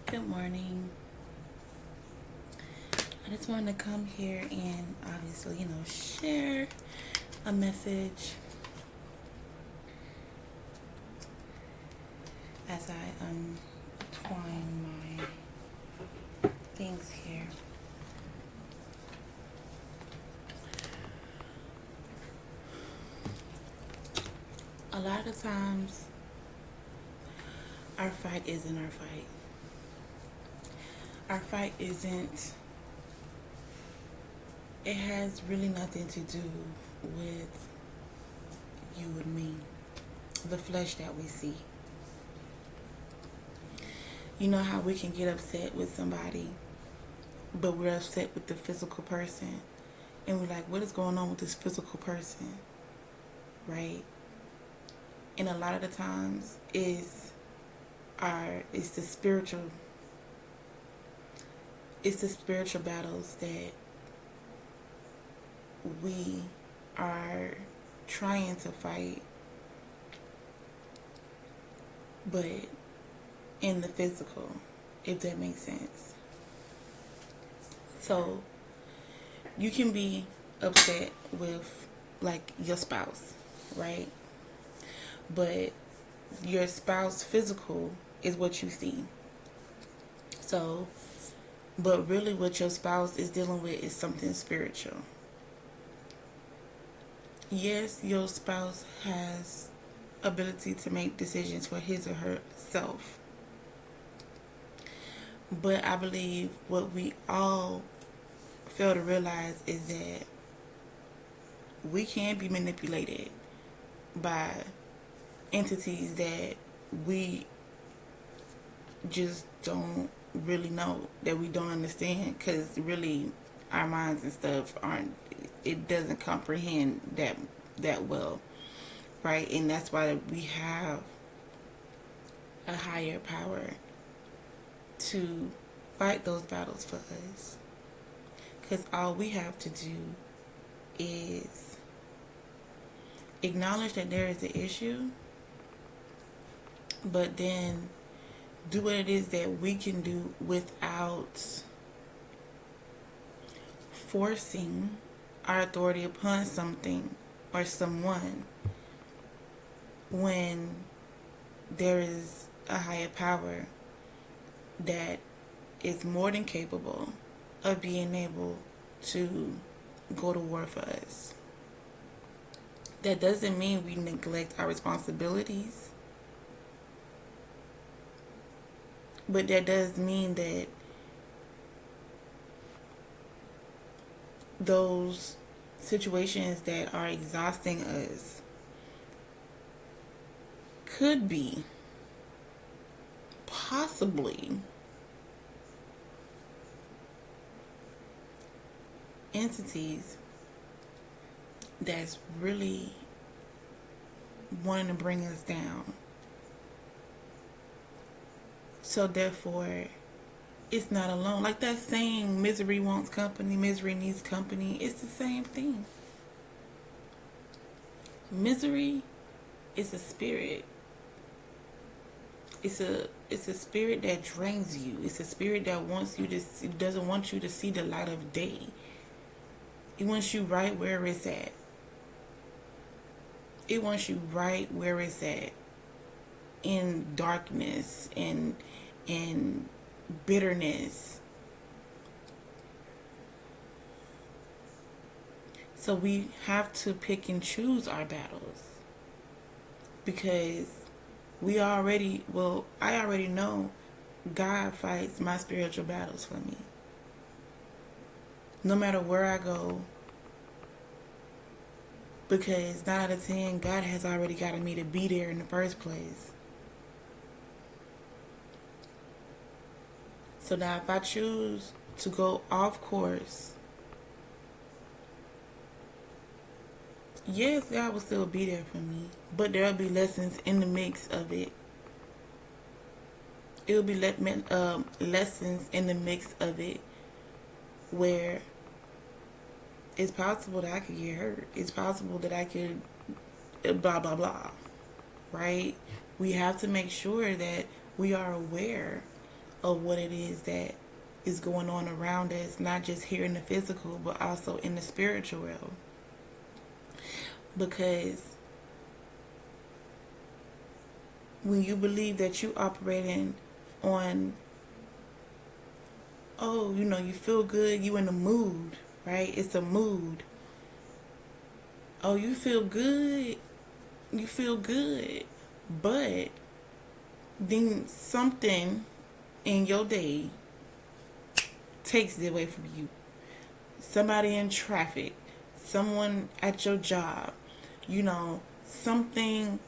Good morning. I just wanted to come here and obviously, share a message as I twine my things here. A lot of times, our fight isn't our fight. Our fight isn't, it has really nothing to do with you and me, the flesh that we see. You know how we can get upset with somebody, but we're upset with the physical person. And we're like, what is going on with this physical person? Right? And a lot of the times it's the spiritual battles that we are trying to fight, but in the physical, if that makes sense. So you can be upset with like your spouse, right? But your spouse physical is what you see. So, but really what your spouse is dealing with is something spiritual. Yes, your spouse has ability to make decisions for his or herself. But I believe what we all fail to realize is that we can be manipulated by entities that we just don't really know, that we don't understand, because really our minds and stuff it doesn't comprehend that well, right? And that's why we have a higher power to fight those battles for us, because all we have to do is acknowledge that there is an issue, but then do what it is that we can do without forcing our authority upon something or someone, when there is a higher power that is more than capable of being able to go to war for us. That doesn't mean we neglect our responsibilities, but that does mean that those situations that are exhausting us could be possibly entities that's really wanting to bring us down. So therefore, it's not alone. Like that saying, misery wants company, misery needs company. It's the same thing. Misery is a spirit. It's a spirit that drains you. It's a spirit that doesn't want you to see the light of day. It wants you right where it's at. It wants you right where it's at, in darkness and in bitterness. So we have to pick and choose our battles, because I already know God fights my spiritual battles for me. No matter where I go, because 9 out of 10, God has already gotten me to be there in the first place. So now if I choose to go off course, yes, God will still be there for me, but there will be lessons in the mix of it. It will be lessons in the mix of it where it's possible that I could get hurt. It's possible that I could blah, blah, blah, right? We have to make sure that we are aware of what it is that is going on around us, not just here in the physical, but also in the spiritual realm. Because when you believe that you operating on, oh, you feel good, you in the mood, right? It's a mood. Oh, you feel good. You feel good. But then something in your day takes it away from you. Somebody in traffic, someone at your job, something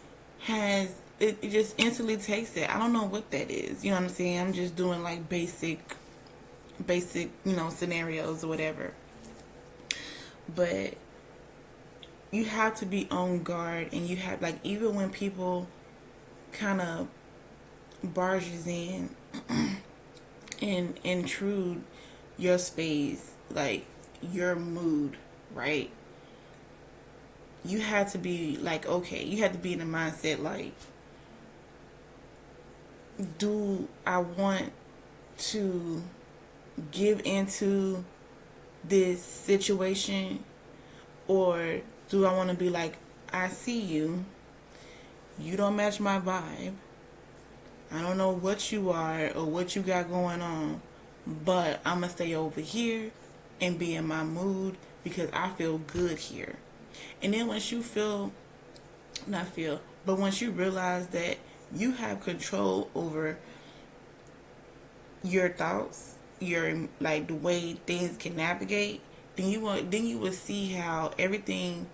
has, it just instantly takes it. I don't know what that is. You know what I'm saying? I'm just doing like basic, scenarios or whatever. But you have to be on guard, and you have, like, even when people kind of barges in and intrude your space, like your mood, right? You have to be like, okay, you have to be in the mindset like, do I want to give into this situation, or do I want to be like, I see you, you don't match my vibe, I don't know what you are or what you got going on, but I'm going to stay over here and be in my mood because I feel good here. And then once you once you realize that you have control over your thoughts, your, like, the way things can navigate, then you will see how everything,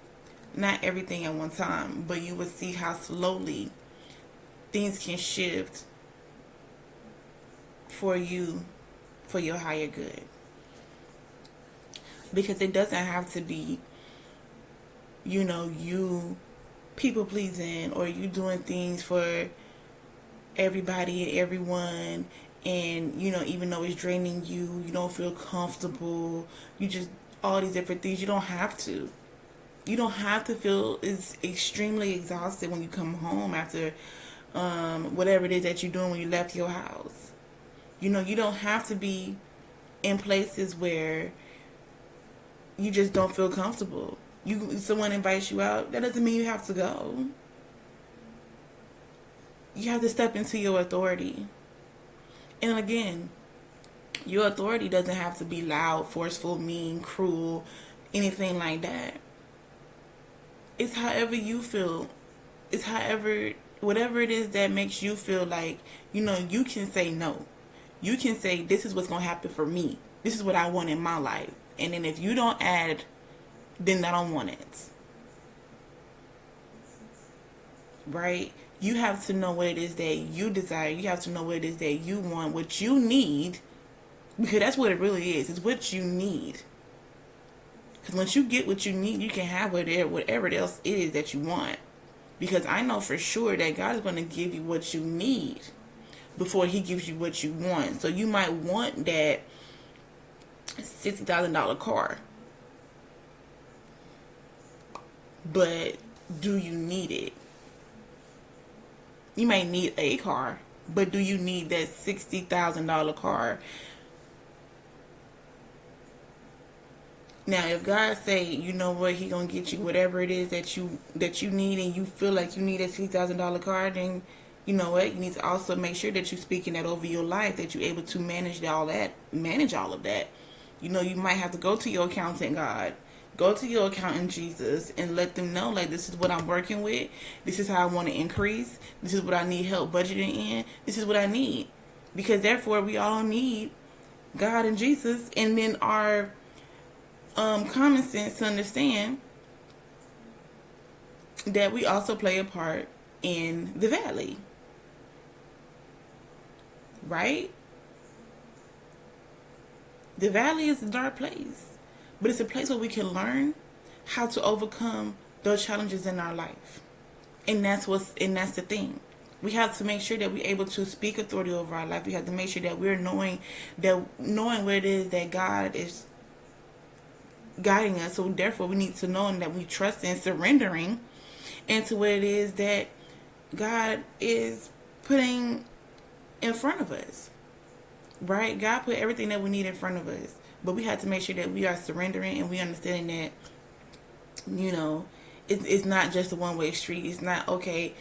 not everything at one time, but you will see how slowly things can shift for you, for your higher good. Because it doesn't have to be, you people pleasing, or you doing things for everybody and everyone, and even though it's draining you, you don't feel comfortable, you just, all these different things. You don't have to feel is extremely exhausted when you come home after whatever it is that you're doing when you left your house. You don't have to be in places where you just don't feel comfortable. Someone invites you out, that doesn't mean you have to go. You have to step into your authority. And again, your authority doesn't have to be loud, forceful, mean, cruel, anything like that. It's however you feel. It's whatever it is that makes you feel like, you can say no. You can say, this is what's going to happen for me. This is what I want in my life. And then if you don't add, then I don't want it. Right? You have to know what it is that you desire. You have to know what it is that you want, what you need. Because that's what it really is. It's what you need. Because once you get what you need, you can have whatever else it is that you want. Because I know for sure that God is going to give you what you need before he gives you what you want. So you might want that $60,000 car. But do you need it? You might need a car, but do you need that $60,000 car? Now, if God say, you know what, he gonna get you whatever it is that you need, and you feel like you need a $60,000 car, then you know what, you need to also make sure that you're speaking that over your life, that you're able to manage all of that. You might have to go to your accountant, God. Go to your accountant, Jesus, and let them know, like, this is what I'm working with. This is how I want to increase. This is what I need help budgeting in. This is what I need. Because therefore, we all need God and Jesus, and then our common sense to understand that we also play a part in the valley. Right? The valley is a dark place. But it's a place where we can learn how to overcome those challenges in our life. And that's the thing. We have to make sure that we're able to speak authority over our life. We have to make sure that we're knowing where it is that God is guiding us. So therefore we need to know that we trust and surrendering into what it is that God is putting in front of us. right? God put everything that we need in front of us. But we have to make sure that we are surrendering and we understanding that, it's not just a one-way street. It's not, okay,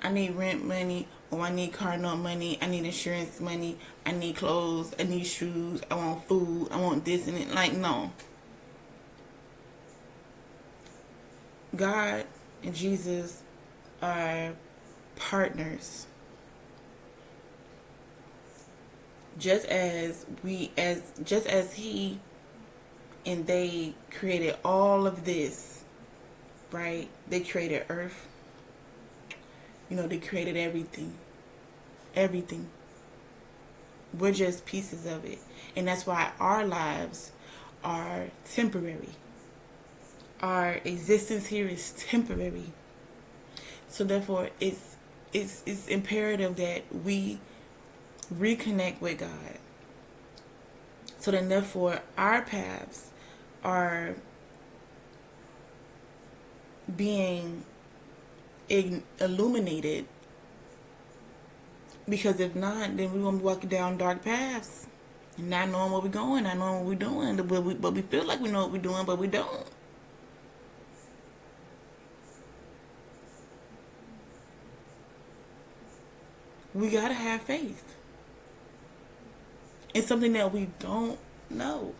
I need rent money, or I need car note money, I need insurance money, I need clothes, I need shoes, I want food, I want this and it. Like, no. God and Jesus are partners. Just as he and they created all of this, right? They created earth. They created everything. Everything. We're just pieces of it. And that's why our lives are temporary. Our existence here is temporary. So therefore, it's imperative that we reconnect with God. So then therefore, our paths are being illuminated. Because if not, then we're going to be walking down dark paths. Not knowing where we're going, not knowing what we're doing. But we feel like we know what we're doing, but we don't. We got to have faith. It's something that we don't know.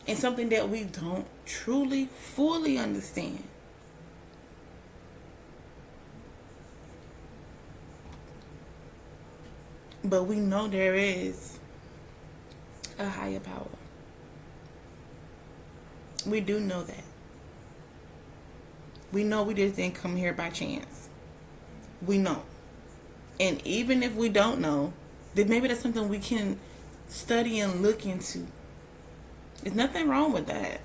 And something that we don't truly, fully understand. But we know there is a higher power. We do know that. We know we just didn't come here by chance. We know. And even if we don't know, then maybe that's something we can study and look into. There's nothing wrong with that.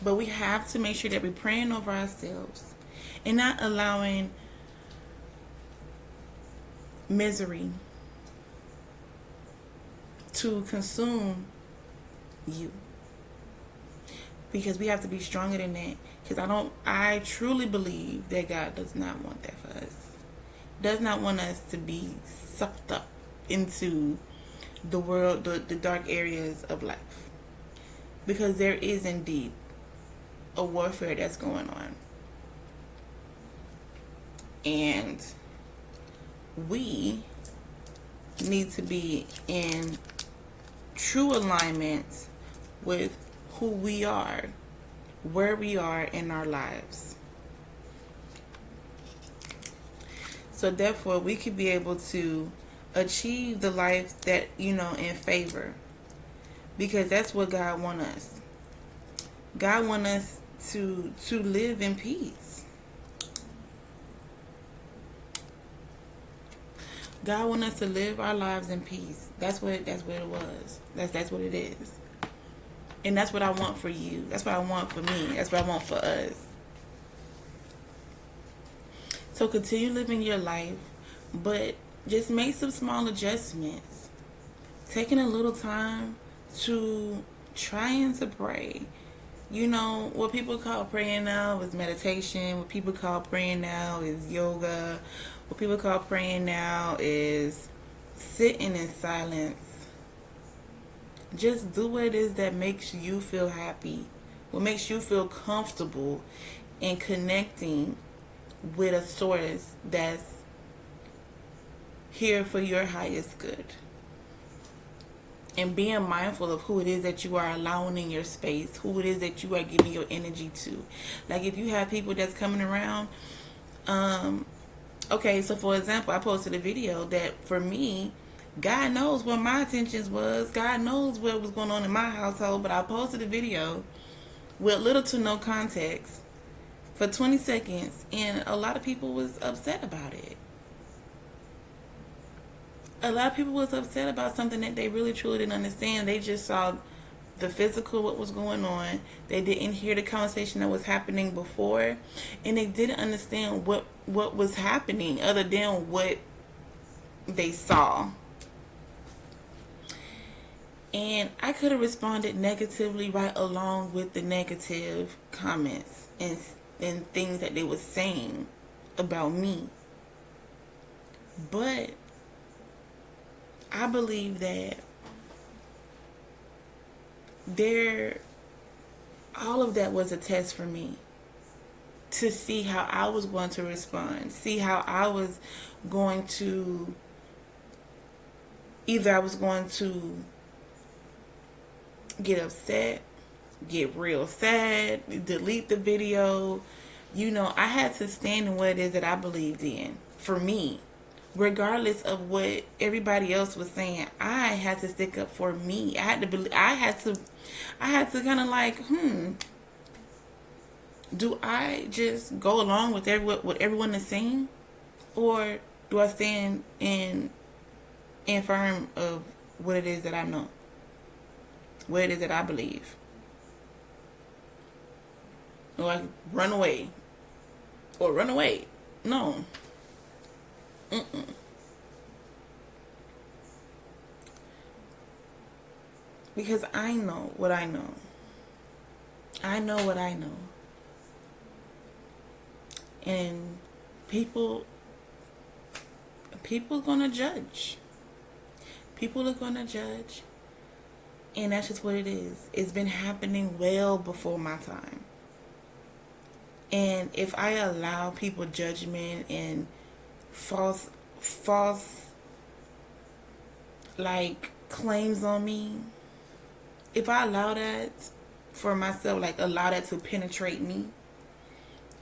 But we have to make sure that we're praying over ourselves and not allowing misery to consume you. Because we have to be stronger than that. Because I truly believe that God does not want that for us. Does not want us to be sucked up into the world, the dark areas of life. Because there is indeed a warfare that's going on. And we need to be in true alignment with who we are, where we are in our lives. So therefore, we could be able to achieve the life that, in favor. Because that's what God wants us. God wants us to live in peace. God wants us to live our lives in peace. That's what it was. That's what it is. And that's what I want for you. That's what I want for me. That's what I want for us. So continue living your life, but just make some small adjustments. Taking a little time to trying to pray. What people call praying now is meditation. What people call praying now is yoga. What people call praying now is sitting in silence. Just do what it is that makes you feel happy. What makes you feel comfortable in connecting with a source that's here for your highest good. And being mindful of who it is that you are allowing in your space, who it is that you are giving your energy to. Like if you have people that's coming around, okay, so for example, I posted a video that for me, God knows what my intentions was. God knows what was going on in my household, but I posted a video with little to no context for 20 seconds, and a lot of people was upset about it. A lot of people was upset about something that they really truly didn't understand. They just saw the physical, what was going on. They didn't hear the conversation that was happening before, and they didn't understand what was happening other than what they saw. And I could have responded negatively right along with the negative comments and things that they were saying about me. But I believe that there, all of that was a test for me to see how I was going to respond, see how I was going to, either I was going to get upset, get real sad, delete the video. You know, I had to stand in what it is that I believed in. For me, regardless of what everybody else was saying, I had to stick up for me. I had to believe. I had to kind of like, do I just go along with what everyone is saying, or do I stand in firm of what it is that I know, what it is that I believe? Or like run away, or run away? No. Because I know what I know. I know what I know. And people are gonna judge. People are gonna judge. And that's just what it is. It's been happening well before my time. And if I allow people judgment and false like claims on me, if I allow that for myself, like allow that to penetrate me,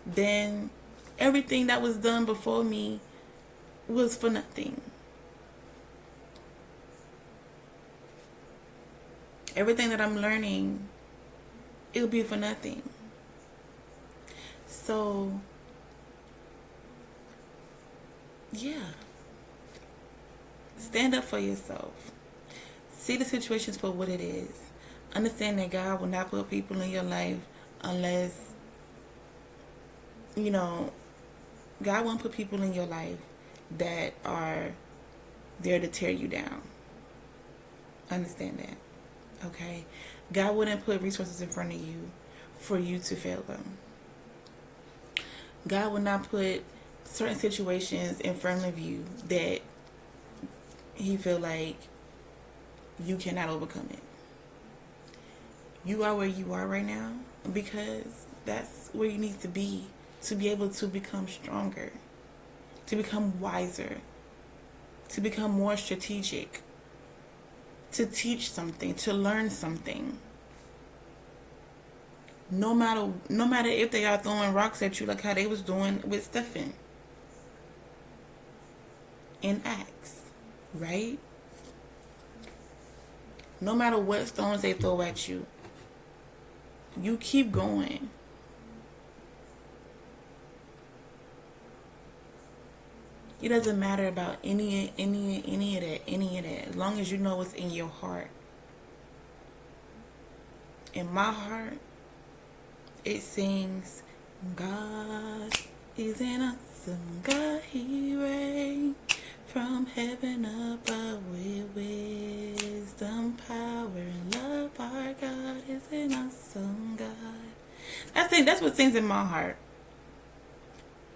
then everything that was done before me was for nothing. Everything that I'm learning, it'll be for nothing. So, yeah. Stand up for yourself. See the situations for what it is. Understand that God will not put people in your life unless, God won't put people in your life that are there to tear you down. Understand that. Okay? God wouldn't put resources in front of you for you to fail them. God will not put certain situations in front of you that He feel like you cannot overcome it. You are where you are right now because that's where you need to be able to become stronger, to become wiser, to become more strategic, to teach something, to learn something. No matter if they are throwing rocks at you like how they was doing with Stephen in Acts, right? No matter what stones they throw at you, you keep going. It doesn't matter about any of that, as long as you know what's in your heart. In my heart, it sings, God is an awesome God, He reigns from heaven above with wisdom, power, and love. Our God is an awesome God. That's what sings in my heart.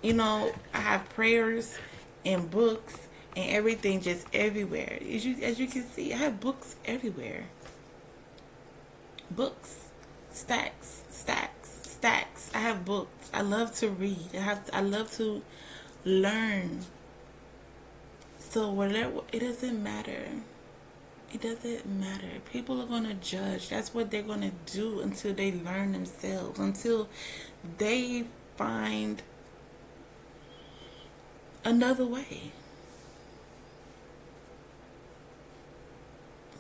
I have prayers and books and everything just everywhere. As you can see, I have books everywhere. Books, stacks. I have books. I love to read. I love to learn. So whatever, it doesn't matter. It doesn't matter. People are gonna judge. That's what they're gonna do until they learn themselves. Until they find another way.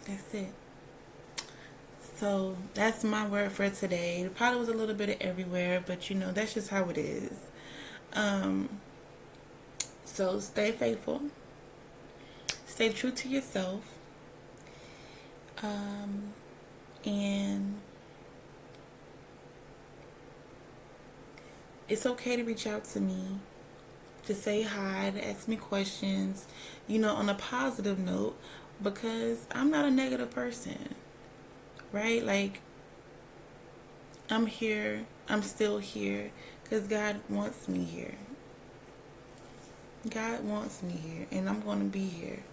That's it. So that's my word for today. It probably was a little bit of everywhere, but that's just how it is. So stay faithful. Stay true to yourself. And it's okay to reach out to me, to say hi, to ask me questions, on a positive note, because I'm not a negative person. Right? Like, I'm here. I'm still here because God wants me here. God wants me here, and I'm going to be here.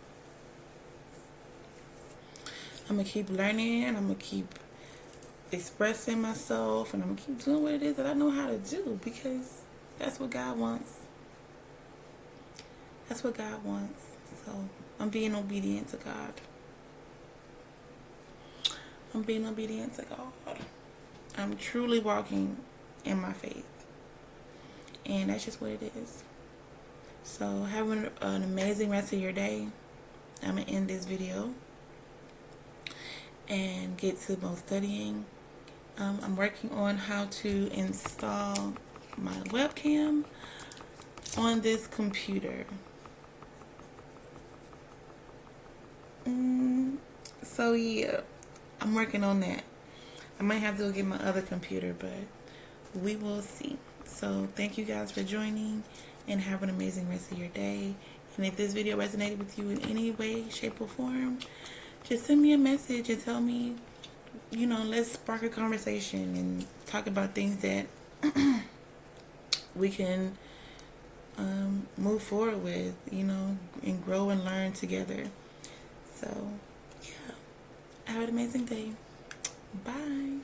I'm going to keep learning, and I'm going to keep expressing myself, and I'm going to keep doing what it is that I know how to do, because that's what God wants. That's what God wants. So I'm being obedient to God. I'm being obedient to God. I'm truly walking in my faith. And that's just what it is. So have an amazing rest of your day. I'm going to end this video and get to more studying. I'm working on how to install my webcam on this computer. So yeah, I'm working on that. I might have to go get my other computer, but we will see. So thank you guys for joining, and have an amazing rest of your day. And if this video resonated with you in any way, shape, or form, just send me a message and tell me, you know, let's spark a conversation and talk about things that we can move forward with, you know, and grow and learn together. So yeah, have an amazing day. Bye.